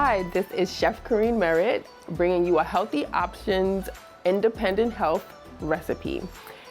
Hi, this is Chef Carine Merritt, bringing you a healthy options, independent health recipe.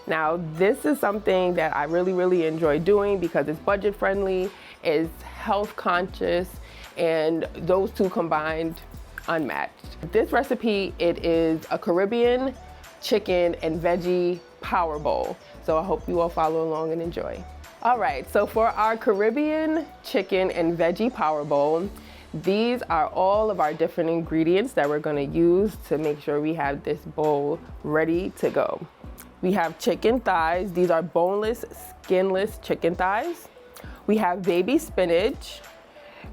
Now, this is something that I really enjoy doing because it's budget friendly, it's health conscious, and those two combined, unmatched. This recipe, it is a Caribbean chicken and veggie power bowl. So I hope you all follow along and enjoy. All right, so for our Caribbean chicken and veggie power bowl, these are all of our different ingredients that we're gonna use to make sure we have this bowl ready to go. We have chicken thighs. These are boneless, skinless chicken thighs. We have baby spinach.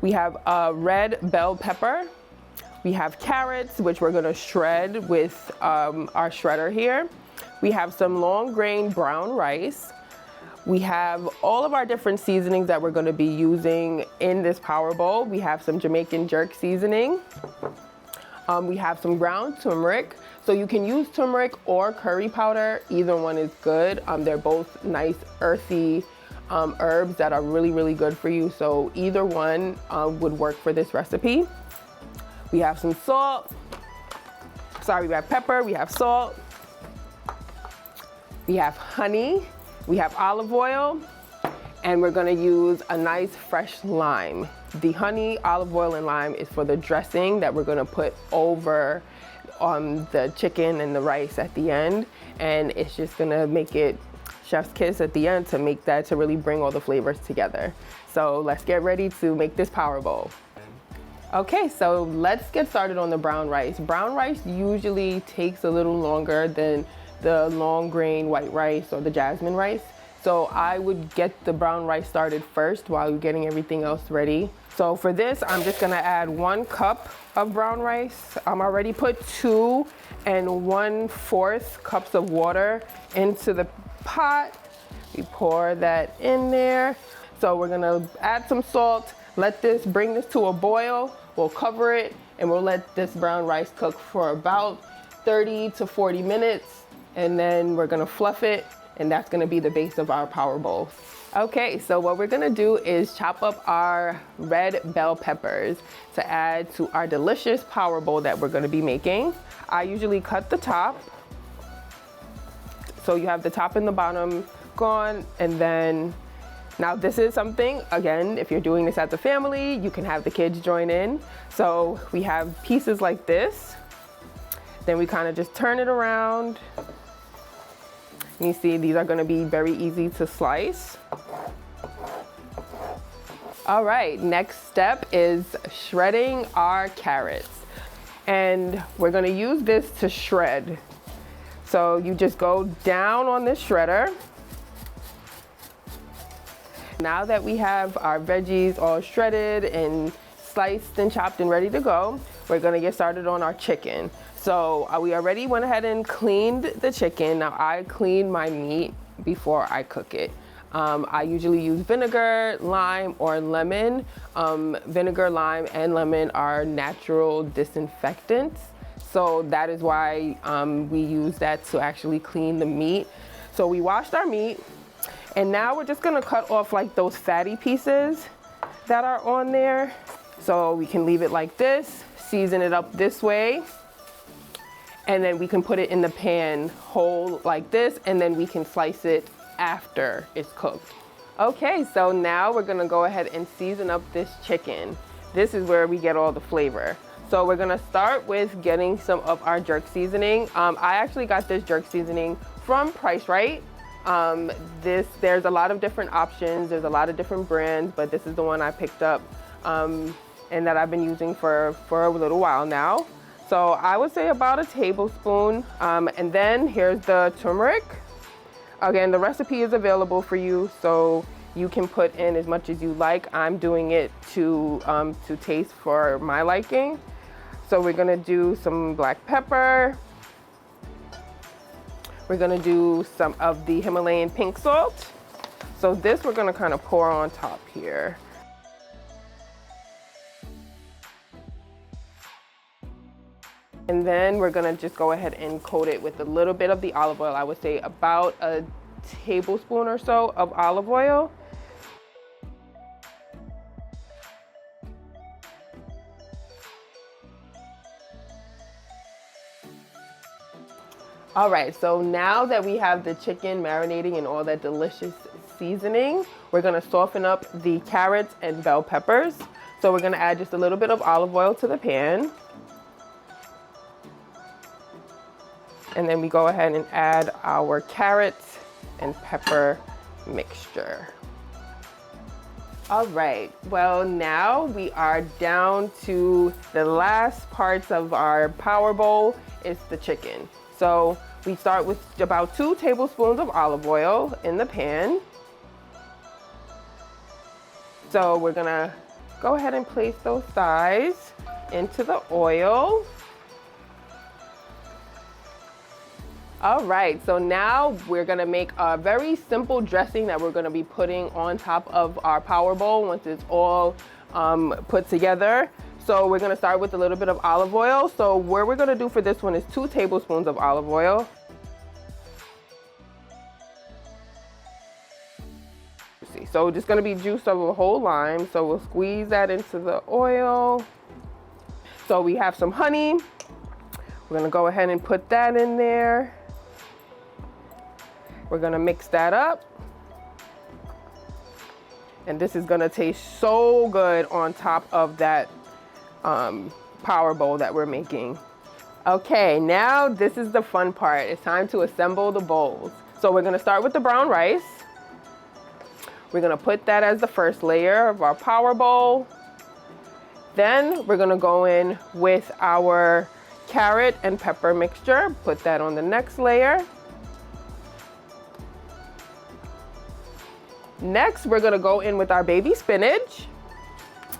We have red bell pepper. We have carrots, which we're gonna shred with our shredder here. We have some long grain brown rice. We have all of our different seasonings that we're gonna be using in this power bowl. We have some Jamaican jerk seasoning. We have some ground turmeric. So you can use turmeric or curry powder. Either one is good. They're both nice earthy herbs that are really good for you. So either one would work for this recipe. We have some salt. Sorry, we have pepper, we have salt. We have honey. We have olive oil, and we're gonna use a nice fresh lime. The honey, olive oil, and lime is for the dressing that we're gonna put over the chicken and the rice at the end. And it's just gonna make it chef's kiss at the end to really bring all the flavors together. So let's get ready to make this power bowl. Okay, so let's get started on the brown rice. Brown rice usually takes a little longer than the long grain white rice or the jasmine rice. So I would get the brown rice started first while you're getting everything else ready. So for this, I'm just gonna add 1 cup of brown rice. I'm already put 2 and 1/4 cups of water into the pot. We pour that in there. So we're gonna add some salt, bring this to a boil. We'll cover it and we'll let this brown rice cook for about 30 to 40 minutes. And then we're gonna fluff it, and that's gonna be the base of our power bowl. Okay, so what we're gonna do is chop up our red bell peppers to add to our delicious power bowl that we're gonna be making. I usually cut the top. So you have the top and the bottom gone, and then, now this is something, again, if you're doing this as a family, you can have the kids join in. So we have pieces like this. Then we kind of just turn it around. You see, these are gonna be very easy to slice. All right, next step is shredding our carrots. And we're gonna use this to shred. So you just go down on this shredder. Now that we have our veggies all shredded and sliced and chopped and ready to go, we're gonna get started on our chicken. So we already went ahead and cleaned the chicken. Now I clean my meat before I cook it. I usually use vinegar, lime, or lemon. Vinegar, lime, and lemon are natural disinfectants. So that is why we use that to actually clean the meat. So we washed our meat, and now we're just gonna cut off like those fatty pieces that are on there. So we can leave it like this, season it up this way, and then we can put it in the pan whole like this, and then we can slice it after it's cooked. Okay, so now we're gonna go ahead and season up this chicken. This is where we get all the flavor. So we're gonna start with getting some of our jerk seasoning. I actually got this jerk seasoning from Price Right. There's a lot of different options, there's a lot of different brands, but this is the one I picked up and that I've been using for a little while now. So I would say about a tablespoon. And then here's the turmeric. Again, the recipe is available for you, so you can put in as much as you like. I'm doing it to taste for my liking. So we're gonna do some black pepper. We're gonna do some of the Himalayan pink salt. So this we're gonna kind of pour on top here. And then we're gonna just go ahead and coat it with a little bit of the olive oil. I would say about a tablespoon or so of olive oil. All right, so now that we have the chicken marinating in all that delicious seasoning, we're gonna soften up the carrots and bell peppers. So we're gonna add just a little bit of olive oil to the pan. And then we go ahead and add our carrots and pepper mixture. All right, well, now we are down to the last parts of our power bowl. It's the chicken. So we start with about 2 tablespoons of olive oil in the pan. So we're gonna go ahead and place those thighs into the oil. All right, so now we're gonna make a very simple dressing that we're gonna be putting on top of our power bowl once it's all put together. So we're gonna start with a little bit of olive oil. So what we're gonna do for this one is 2 tablespoons of olive oil. So just gonna be juice of a whole lime. So we'll squeeze that into the oil. So we have some honey. We're gonna go ahead and put that in there. We're gonna mix that up. And this is gonna taste so good on top of that power bowl that we're making. Okay, now this is the fun part. It's time to assemble the bowls. So we're gonna start with the brown rice. We're gonna put that as the first layer of our power bowl. Then we're gonna go in with our carrot and pepper mixture. Put that on the next layer. Next, we're gonna go in with our baby spinach.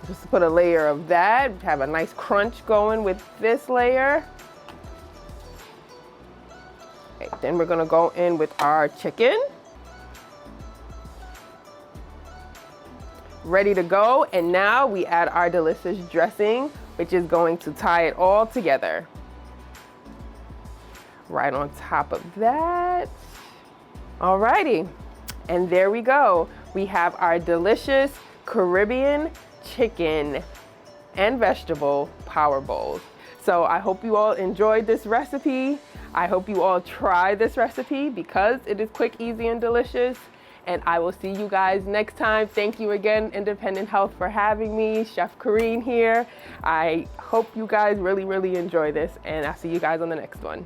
Just put a layer of that, have a nice crunch going with this layer. Okay, then we're gonna go in with our chicken. Ready to go, and now we add our delicious dressing, which is going to tie it all together. Right on top of that. Alrighty. And there we go. We have our delicious Caribbean chicken and vegetable power bowls. So I hope you all enjoyed this recipe. I hope you all try this recipe because it is quick, easy, and delicious. And I will see you guys next time. Thank you again, Independent Health, for having me. Chef Carine here. I hope you guys really, really enjoy this, and I'll see you guys on the next one.